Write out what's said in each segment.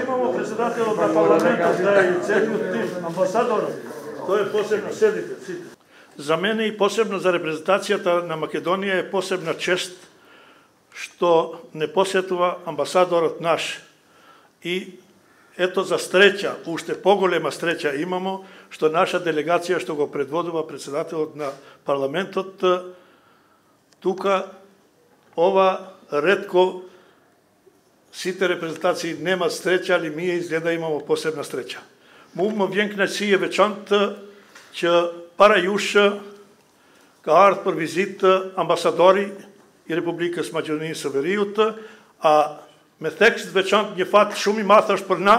имамо председателот на парламентот да е целиот тим, амбасадорот, тоа е посебно, седите, сите. За мене и посебно за репрезентацијата на Македонија е посебна чест што не посетува амбасадорот наш. И ето за среќа, уште поголема среќа имамо, што наша делегација што го предводува председателот на парламентот, тука ова ретко сите репрезентации немат среќа, али ние изгледа имамо посебна среќа. Му вjenk си вечант, че пара јуш ка арт пр визит амбасадори и Република с Македонија со веријут, а ме текст вечант një fat shumë i madh është për na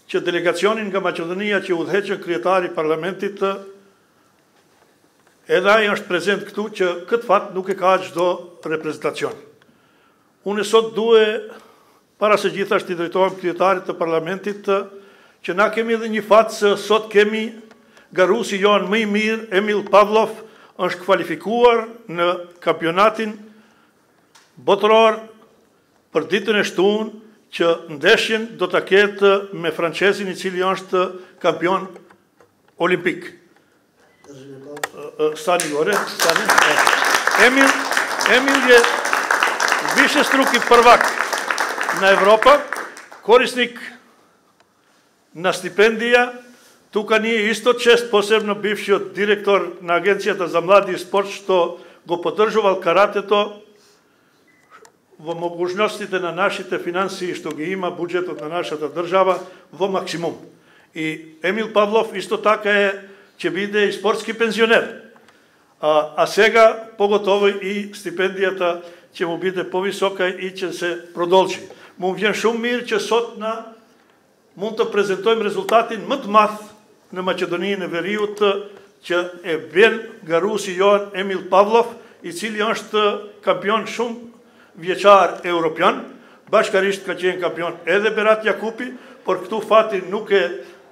që delegacionin nga Maqedonia që udhëheqën kryetari i parlamentit, edhe ai është prezent këtu që këtë fat nuk e ka çdo reprezentacion. Unë sot due para se gjithashtu i drejtohem kryetarit të parlamentit që na kemi edhe një fat se sot kemi garusi jon më i mirë, Emil Pavlov, është kvalifikuar në kampionatin botëror për ditën e shtunë që ndeshjen do ta ketë me francezin i cili është kampion olimpik. Stani gore, stani. Emil je višestruki prvak na Evropa, korisnik na stipendija. Тука ние исто чест, посебно бившиот директор на Агенцијата за млади и спорт, што го поддржувал каратето во можностите на нашите финансии што ги има буџетот на нашата држава во максимум. И Емил Павлов исто така ќе биде и спортски пензионер. А сега поготово и стипендијата ќе му биде повисока и ќе се продолжи. Му вjen шум мир че сот на мund të prezantojmë rezultatin më të madh në Maqedoninë e Veriut që e bën garusi jon Emil Pavlov, i cili është kampion shumë vjeçar europian, bashkarisht ka qenë kampion edhe Berat Jakupi, por këtu fati nuk e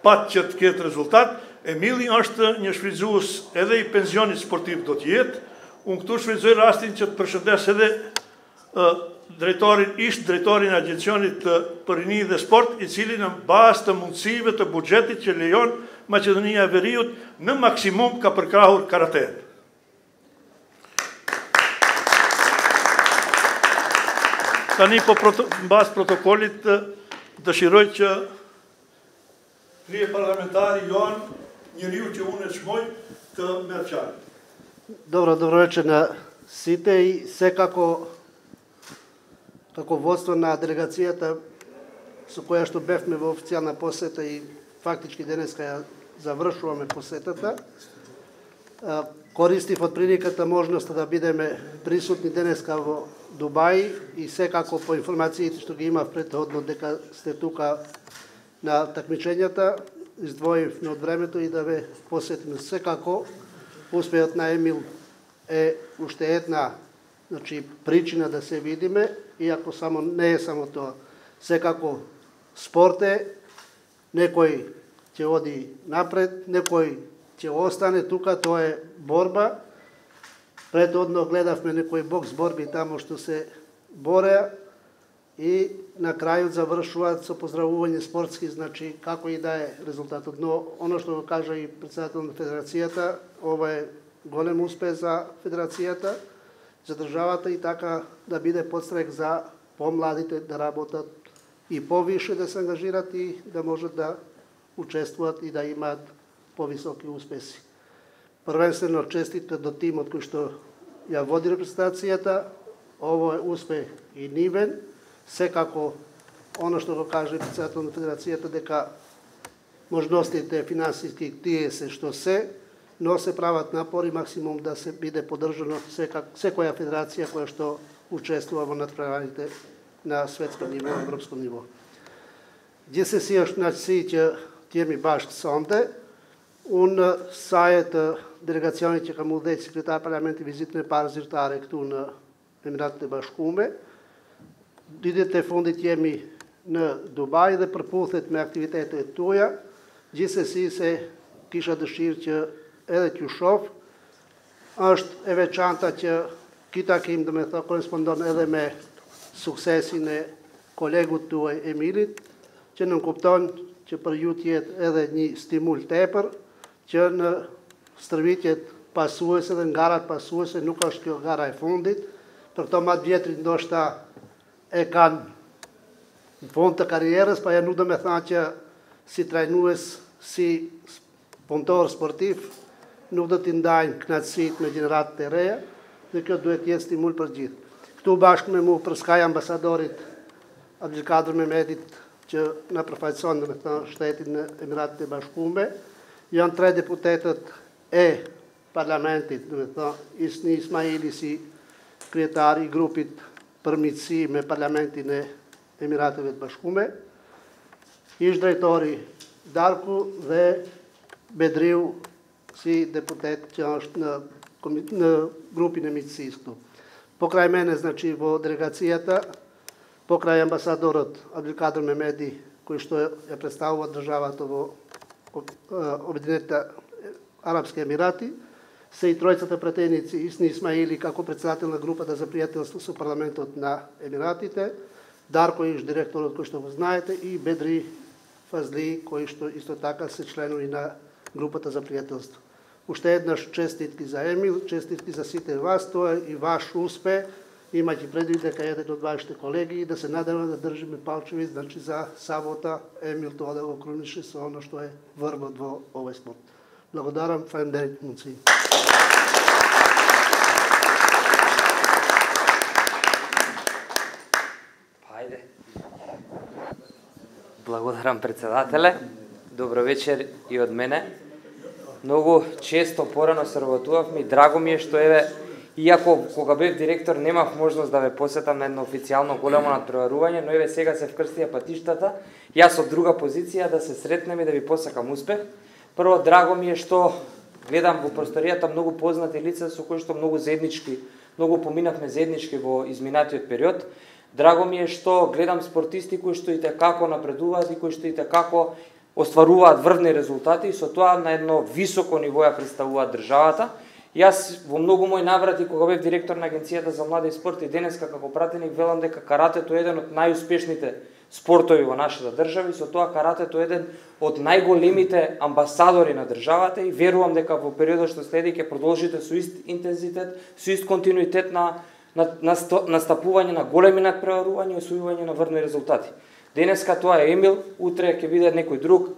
pat që të ketë rezultat. Emili është një shfrytëzues edhe i pensionit sportiv do të jetë. Unë këtu shfrytëzoj rastin që të përshëndes edhe drejtorin e Agjencionit për Rini dhe Sport, i cili në bazë të mundësive të buxhetit që lejon Maqedonia e Veriut në maksimum ka përkrahur karaten. Tani po në bazë protokollit dëshiroj që krye parlamentari Joan, njeriu që unë e çmoj, të merr fjalën. Dobro večer na site i секако како водство на делегацијата со која што бевме во официјална посета и фактички денеска ја завршуваме посетата. Користив од приликата можноста да бидеме присутни денеска во Дубај и секако по информациите што ги имав претходно дека сте тука на такмичењата, издвоивме од времето и да ве посетиме. Секако успеот на Емил е уште една причина да се видиме, иако не е само тоа. Секако спорт е, некој ќе оди напред, некој ќе остане тука, тоа е борба. Претhodно гледавме некои бокс борби тамо што се бореа и на крајот завршуваат со поздравување спортски, значи како и да е резултатот. Но оно што го кажа и председател на федерацијата, ова е голем успех за федерацијата, за државата и така да биде подстрек за помладите да работат и повише да се ангажират и да можат да учествуват и да имаат повисоки успеси. Првенствено честитка до тимот кој што ја води репрезентацијата. Ово е успех и нивен. Секако оно што го каже председател на федерацијата дека можностите финансиски тие се што се, но се прават напори максимум да се биде поддржано секоја федерација која што учествува во надпреварите на светско ниво, европско ниво. GSC është knaqësi që t'jemi bashkë sonte. Unë sajet delegacionit që kam udhëheqë sekretar parlamenti vizitën e parë zyrtare këtu në Emiratet e Bashkuara. Ditët e fundit jemi në Dubai dhe përputhet me aktivitetet tuaja. Gjithsesi se kisha dëshirë që edhe t'ju shoh, është e veçanta që ky takim do me thënë korespondon edhe me suksesin e kolegut tuaj Emilit, që nënkupton që për ju tjetë edhe një stimul tepër, që në stërvitjet pasuese dhe në garat pasuese nuk është kjo gara e fundit, për këto matë vjetrit ndoshta e kanë në fund të karierës, pa ja nuk do me thanë që si trajnues, si punëtor sportiv, nuk do t'i ndajnë knatësit me gjeneratët e reja, dhe kjo duhet jetë stimul për gjithë. Këtu bashkë me mu për skaj ambasadorit Abdelkader Mehmetit, që në përfaqëson në shtetin në Emiratet e Bashkuara, janë 3 deputetët e parlamentit, Isni Ismaili si kryetari i grupit për miqësi me parlamentin e Emirateve të Bashkuara, ish drejtori Darku dhe Bedriu si deputet që është në grupin e miqësisë këtu. Pokraj mene, znači, vo delegacijata, pokraj ambasadorët Abdelkader Mehmeti, koji što je predstavova državata vo Objedineta Arapske Emirati, se i trojcата pratenici Isni Ismaili kako председател на групата за приятелство со парламентот на Емиратите, Дарко Иш, директорот кој што го знаете, и Бедри Фазли, кои што исто така се членови на групата за приятелство. Уште еднаш честитки за Емил, честитки за сите вас, тоа е и ваш успех, имајќи предвид дека еден од вашите колеги и да се надеваме да држиме палчеви, значи за сабота Емил тоа да го крунише со оно што е врвот во овој спорт. Благодарам, фајмдерик мунци. Благодарам, председателе. Добро вечер и од мене. Многу често порано сработувавме и драго ми е што еве, иако кога бев директор немав можност да ве посетам на едно официјално големо натпреварување, но еве сега се вкрстија патиштата, јас од друга позиција да се сретнеме и да ви посакам успех. Прво, драго ми е што гледам во просторијата многу познати лица со кои што многу поминавме заеднички во изминатиот период. Драго ми е што гледам спортисти кои што и како напредуваат и кои што и како остваруваат врвни резултати и со тоа на едно високо ниво ја представуваат државата. Јас во многу мои наврати кога бев директор на Агенцијата за млади и спорт и денеска како пратеник велам дека каратето е еден од најуспешните спортови во нашата држава и со тоа каратето е еден од најголемите амбасадори на државата и верувам дека во периодот што следи ќе продолжите со ист интензитет, со ист континуитет на настапување на големи надпреварувања и освојување на врвни резултати. Денеска тоа е Емил, утре ќе биде некој друг,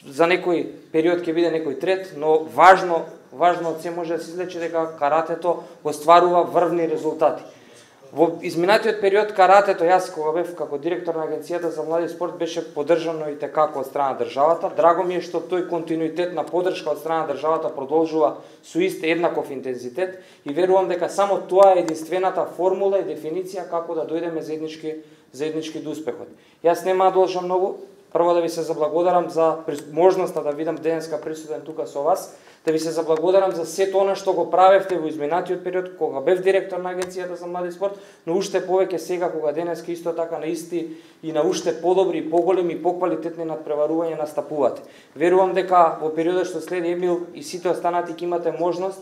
за некој период ќе биде некој трет, но важно од се може да се извлече дека каратето остварува врвни резултати. Во изминатиот период каратето, јас кога бев како директор на Агенцијата за млади и спорт, беше поддржано и како од страна државата. Драго ми е што тој континуитет на поддршка од страна државата продолжува со ист еднаков интензитет и верувам дека само тоа е единствената формула и дефиниција како да дојдеме заеднички до успехот. Јас нема да должам многу, прво да ви се заблагодарам за можноста да видам денеска присутен тука со вас, да ви се заблагодарам за сето она што го правевте во изминатиот период кога бев директор на Агенцијата за млади и спорт, но уште повеќе сега кога денеска исто така на исти и на уште подобри и поголеми и поквалитетни надпреварувања настапувате. Верувам дека во периодот што следи Емил и сите останати ќе имате можност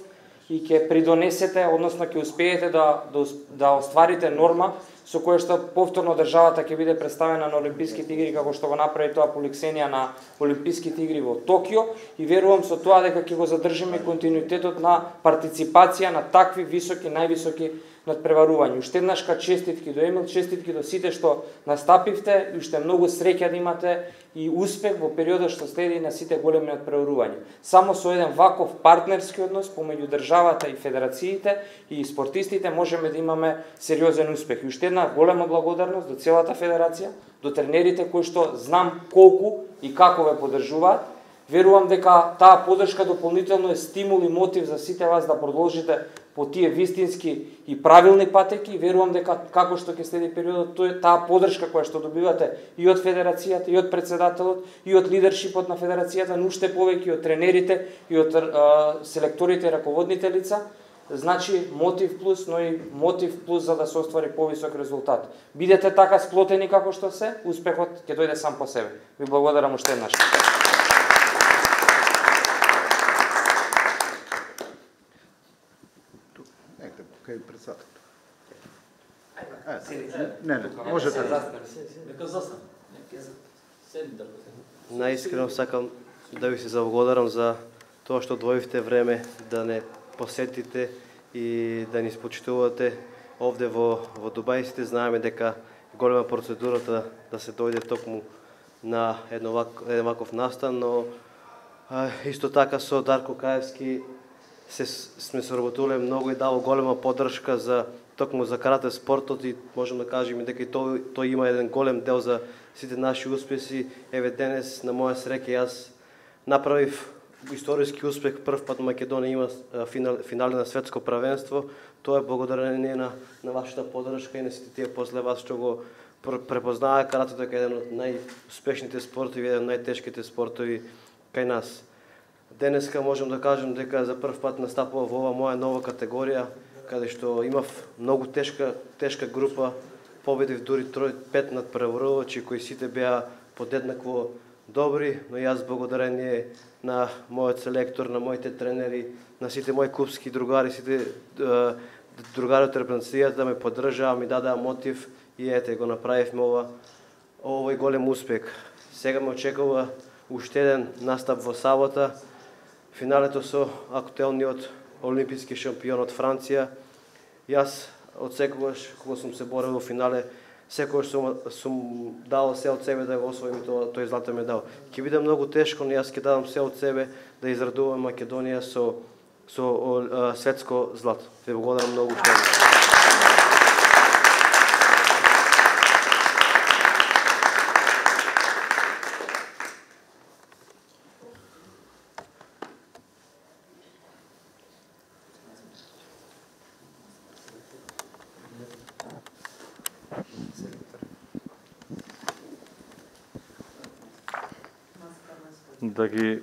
и ќе придонесете, односно ќе успеете да остварите норма со која што повторно државата ќе биде представена на Олимписките игри како што го направи тоа по лексенија на Олимписките игри во Токио и верувам со тоа дека ќе го задржиме континуитетот на партиципација на такви високи, највисоки надпреварувања. Уште еднаш честитки до Емил, честитки до сите што настапивте и уште многу среќа да имате и успех во периодот што следи на сите големи надпреварувања. Само со еден ваков партнерски однос помеѓу државата и федерациите и спортистите можеме да имаме сериозен успех. И уште една голема благодарност до целата федерација, до тренерите кои што знам колку и како ве поддржуваат. Верувам дека таа поддршка дополнително е стимул и мотив за сите вас да продолжите по тие вистински и правилни патеки. Верувам дека како што ќе следи периодот, таа поддршка која што добивате и од федерацијата, и од председателот, и од лидершипот на федерацијата, но уште повеќе од тренерите и од селекторите и раководните лица, значи мотив плюс, но и мотив плюс за да се оствари повисок резултат. Бидете така сплотени како што се, успехот ќе дојде сам по себе. Ви благодарам уште еднаш. Кај председател. Не, можете. Нека застане. Наискрено сакам да ви се заблагодарам за тоа што одвоивте време да не посетите и да ни спочитувате овде во Дубај. Сите знаеме дека голема процедурата да се дојде токму на еден ваков настан, но исто така со Дарко Каевски сме соработувале многу и дало голема поддршка за токму за карате спортот и можем да кажеме дека и тој има еден голем дел за сите наши успеси. Еве денес на моја среќа јас направив историски успех, прв пат Македонија има финале на светско правенство. Тоа е благодарение на вашата поддршка и на сите тие после вас што го препознаа каратето како еден од најуспешните спортови, еден од најтешките спортови кај нас. Денеска можем да кажем дека за прв пат настапува во ова моја нова категорија, каде што имав многу тешка група, победив дури 5 надпреварувачи кои сите беа подеднакво добри, но јас благодарение на мојот селектор, на моите тренери, на сите мои клубски другари, сите другари од репрезентацијата ме поддржаа, ми дадаа мотив и ете го направивме овој голем успех. Сега ме очекува уште еден настап во сабота, финалето со актуелниот олимписки шампион од Франција. Јас од секогаш кога сум се борел во финале, секогаш сум дал се од себе да го освоим тој златен медал. Ќе биде многу тешко, но јас ќе дадам се од себе да израдувам Македонија со светско злато. Ве благодарам многу што. Да ги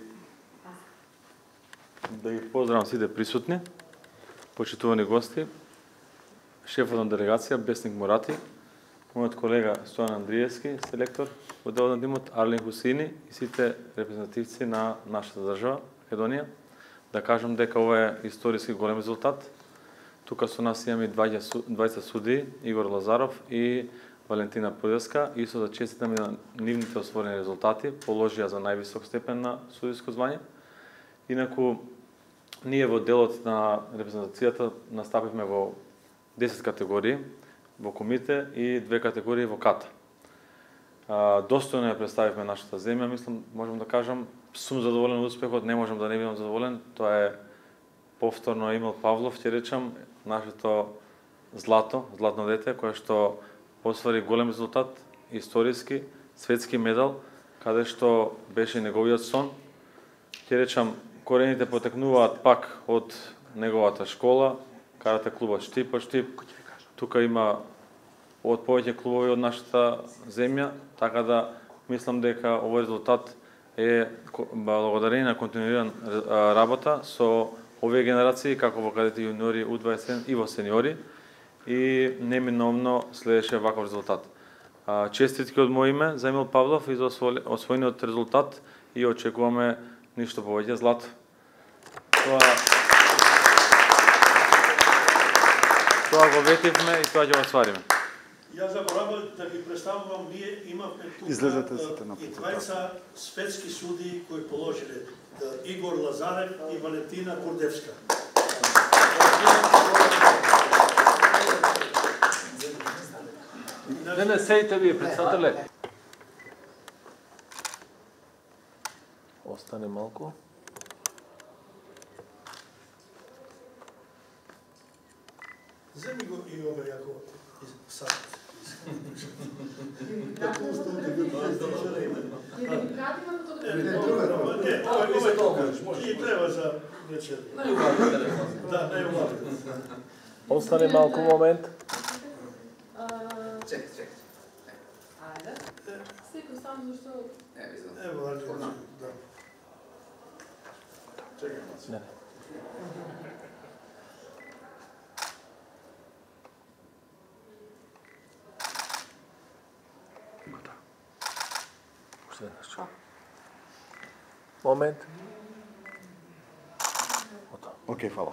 поздравам сите присутни, почитувани гости, шефот на делегација Бесник Мурати, мојот колега Стојан Андриевски, селектор во делот на тимот, Арлин Хусини и сите репрезентативци на нашата држава, Македонија. Да кажам дека ова е историски голем резултат. Тука со нас имаме двајца суди, Игор Лазаров и Валентина Пудевска, исто да честитаме на нивните освоени резултати, положија за највисок степен на судиско звање. Инаку, ние во делот на репрезентацијата настапивме во 10 категории, во комите и 2 категории во ката. Достојно ја представивме нашата земја, мислам, можам да кажам, сум задоволен од успехот, не можам да не бидам задоволен. Тоа е повторно Емил Павлов, ќе речам, нашето златно дете, кое што освари голем резултат, историски, светски медал, каде што беше неговиот сон. Ќе речам, корените потекнуваат пак од неговата школа, карате клубот Штип по Штип. Тука има од повеќе клубови од нашата земја, така да мислам дека овој резултат е благодарение на континуиран работа со овие генерации, како во кадети јуниори, U21 и во сениори, и неминовно следеше ваков резултат. Честитки од моје име за Емил Павлов и за освоениот резултат и очекуваме ништо повеќе злато. Тоа го ветивме и тоа ќе го свариме. Јас заборавам да ги представувам, ние имавме тука и двајца светски суди кои положиле, Игор Лазарев и Валентина Курдевска. Не, сејте ви, председателе. Остане малку. Земи го и овој ако сад. И треба за вечер. Да, најубавите. Остане малку момент. Чекай. Ајде. Секој сам зашто... Ево, да. Чекай. Не. Момент. Океј, фала.